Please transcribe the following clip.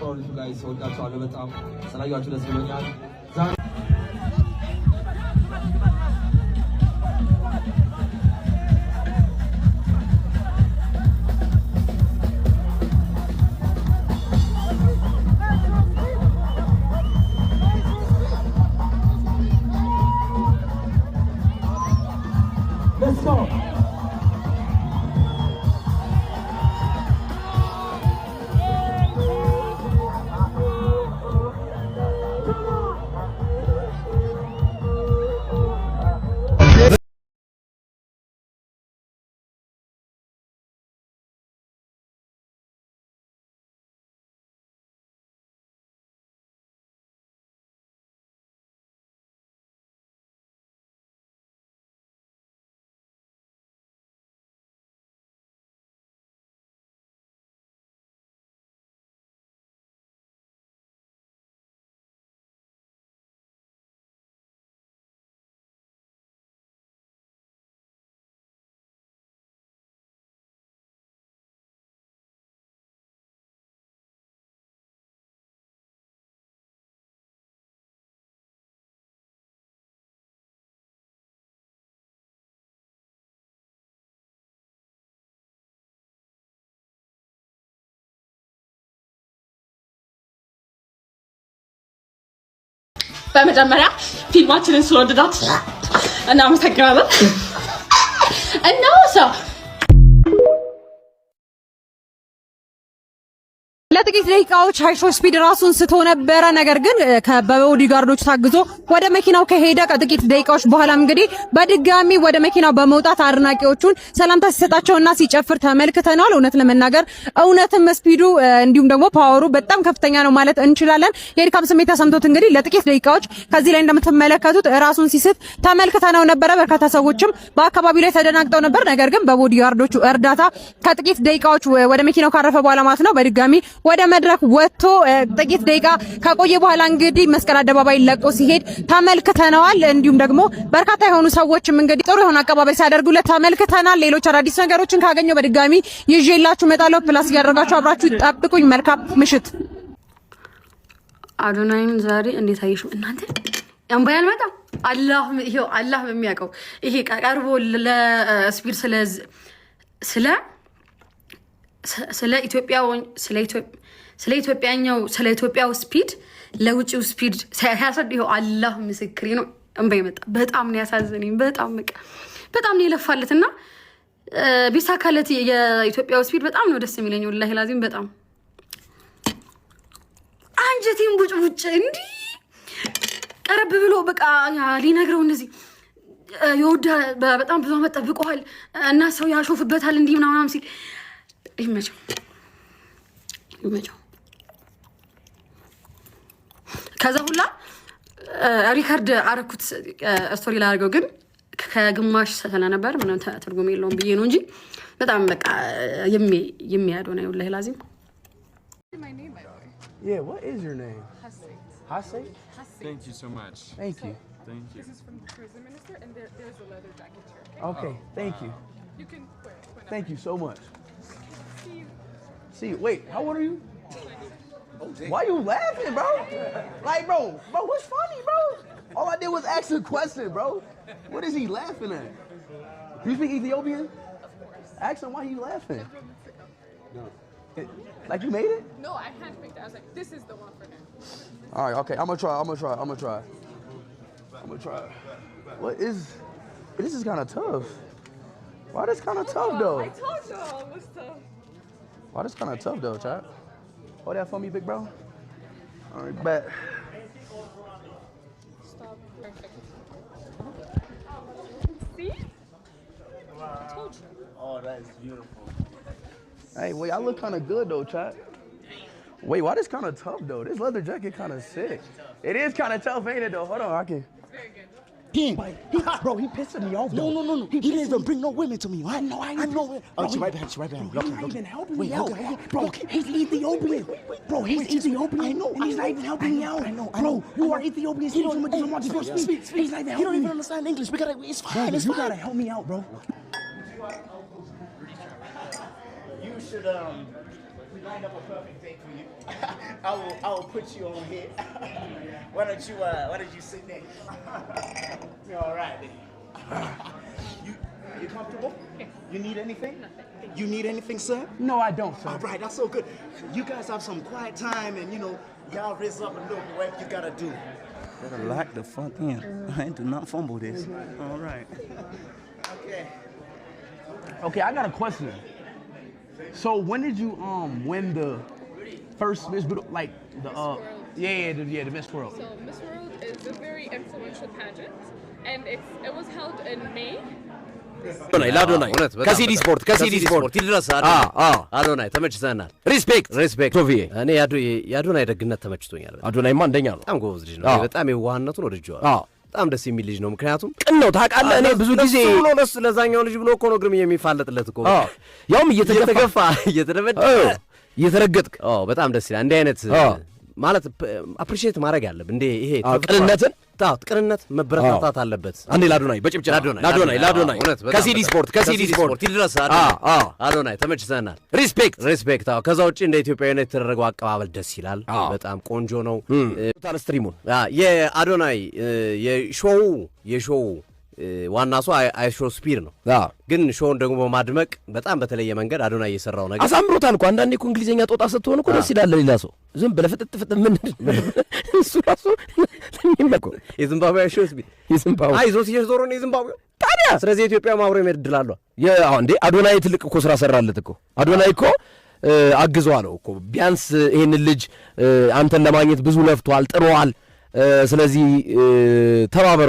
አብራችሁ ጋይስ ወዳችኋለሁ በጣም ስላያችሁ ደስ ብሎኛል። Let's go. በመጀመሪያ ፊልማችንን ስለወደዳት እናመሰግናለን። እና ሰው ለጥቂት ደቂቃዎች ሃይሾ ስፒድ ራሱን ስቶ ነበረ። ነገር ግን በቦዲጋርዶች ታግዞ ወደ መኪናው ከሄደ ከጥቂት ደቂቃዎች በኋላ እንግዲህ በድጋሚ ወደ መኪናው በመውጣት አድናቂዎቹን ሰላምታ ሲሰጣቸውና ሲጨፍር ተመልክተናል። እውነት ለመናገር እውነትም ስፒዱ እንዲሁም ደግሞ ፓወሩ በጣም ከፍተኛ ነው ማለት እንችላለን። የድካም ስሜት ተሰምቶት እንግዲህ ለጥቂት ደቂቃዎች ከዚህ ላይ እንደምትመለከቱት ራሱን ሲስት ተመልክተናው ነበረ። በርካታ ሰዎችም በአካባቢው ላይ ተደናግጠው ነበር። ነገር ግን በቦዲጋርዶቹ እርዳታ ከጥቂት ደቂቃዎች ወደ መኪናው ካረፈ በኋላ ማለት ነው በድጋሚ ወደ መድረክ ወጥቶ ጥቂት ደቂቃ ከቆየ በኋላ እንግዲህ መስቀል አደባባይ ለቆ ሲሄድ ተመልክተናል። እንዲሁም ደግሞ በርካታ የሆኑ ሰዎችም እንግዲህ ጥሩ የሆነ አቀባበል ሲያደርጉለት ተመልክተናል። ሌሎች አዳዲስ ነገሮችን ካገኘው በድጋሚ ይዤላችሁ እመጣለሁ። ፕላስ እያደረጋችሁ አብራችሁ ጠብቁኝ። መልካም ምሽት። አዶናይን ዛሬ እንዴት አየሽው እናንተ? እንባይ አልመጣም። አላህ በሚያውቀው ይሄ ቀርቦ ለስፒድ ስለ ኢትዮጵያው ስፒድ ለውጭው ስፒድ ሲያሳድ ይኸው አላህ ምስክሬ ነው። እንባይ መጣ። በጣም ነው ያሳዘነኝ። በጣም ነው የለፋለትና ቢሳካለት የኢትዮጵያው ስፒድ በጣም ነው ደስ የሚለኝ። ወላሂ ላዚም በጣም አንጀቴን ቡጭ እንዲ ቀረብ ብሎ በቃ ሊነግረው እንደዚህ ይወዳ በጣም ብዙ አመት ጠብቀዋል እና ሰው ያሾፍበታል እንዲህ ምናምን ሲል ይመቸው። ከዛ ሁላ ሪካርድ አረኩት ስቶሪ ላይ አድርገው ግን ከግማሽ ስለነበር ምንም ትርጉም የለውም ብዬ ነው እንጂ በጣም በቃ የሚያደው ነው ወላሂ ላዚም። Yeah, what is your name? Hasay. Thank you so much. Thank you. This is from the tourism minister, and there's a leather jacket here. Okay, thank you. You can wear it. Thank you so much. See you. Wait, how old are you? Why you laughing, bro? Like, bro, what's funny, bro? All I did was ask a question, bro. What is he laughing at? You speak Ethiopian? Of course. Ask him why he laughing. No. Like you made it? No, I handpicked it. I was like, this is the one for him. All right, okay, I'm gonna try. What is, this is kind of tough. Why this kind of tough, though? I told y'all it was tough. Why this kind of tough, though, chat? Hold that for me, big bro. All right, bet. Stop. Perfect. See? I told you. Oh, that is beautiful. Hey, wait, I look kind of good, though, chat. Wait, why this kind of tough, though? This leather jacket kind of sick. It is kind of tough, ain't it, though? Hold on, I can. It's very good. Bro, he pissing me off. No. He didn't even bring no women to me. I know. Oh, she right behind. He's not even helping me out. Bro, he's Ethiopian. Bro, he's Ethiopian. I know. And he's not even helping me out. I know. Bro, you are Ethiopian. He don't even want to speak. He's not even helping me. He don't even understand English. It's fine. You gotta help me out, bro. You should line up a perfect date for you. I will put you on here. Why don't you sit next? You're all right. You comfortable? Yes. You need anything? Nothing. You need anything, sir? No, I don't, sir. All right, that's so good. You guys have some quiet time, and y'all raise up a little bit. What you gotta do? Better lock the front end. I do not fumble this. All right. Okay, I got a question. So when did you win the first Miss like the the Miss World? So Miss World is a very influential pageant, and it was held in May. አዶናይ ከሲዲ ስፖርት ይድረስ አዶናይ ተመችተናል። ሪስፔክት ቶቪዬ እኔ የአዶናይ ደግነት ተመችቶኛል። አዶናይማ አንደኛ ነው። በጣም ጎበዝ ልጅ ነው። በጣም የዋህነቱን ወድጄዋለሁ። በጣም ደስ የሚል ልጅ ነው። ምክንያቱም ቅን ነው ታውቃለህ። እኔ ብዙ ጊዜ ብሎ ለዛኛው ልጅ ብሎ እኮ ነው ግርም የሚፋለጥለት እኮ ያውም እየተገፋ እየተደበደበ እየተረገጥክ በጣም ደስ ይላል። እንዲህ አይነት ማለት አፕሪሺየት ማድረግ ያለብህ እንዴ ይሄ ቅንነት መበረታታት አለበት። አንዴ ለአዶናይ በጭብጨባ ለአዶናይ ከሲዲ ስፖርት ይድረስ አዶናይ ተመችተናል። ሪስፔክት ከዛ ውጪ እንደ ኢትዮጵያዊነት የተደረገው አቀባበል ደስ ይላል። በጣም ቆንጆ ነው። ቶታል ስትሪሙን የአዶናይ የሾው ዋና ሰው አይሾ ስፒድ ነው። ግን ሾውን ደግሞ በማድመቅ በጣም በተለየ መንገድ አዶናይ እየሰራው ነገር አሳምሮታል እኮ። አንዳንዴ እኮ እንግሊዘኛ ጦጣ ስትሆን እኮ ደስ ይላል። ሌላ ሰው ዝም ብለህ ፍጥጥ ምን እሱ ራሱ ለሚመኮ የዚምባብዌ አይሾ ስፒድ አይዞት እየዞሩ ነው የዚምባብዌ ታዲያ። ስለዚህ ኢትዮጵያ ማብሮ ይመድላሉ። እንዴ አዶናይ ትልቅ እኮ ስራ ሰራለት እኮ። አዶናይ እኮ አግዟል እኮ። ቢያንስ ይሄንን ልጅ አንተን ለማግኘት ብዙ ለፍቷል፣ ጥሯል። ስለዚህ ተባበሩ።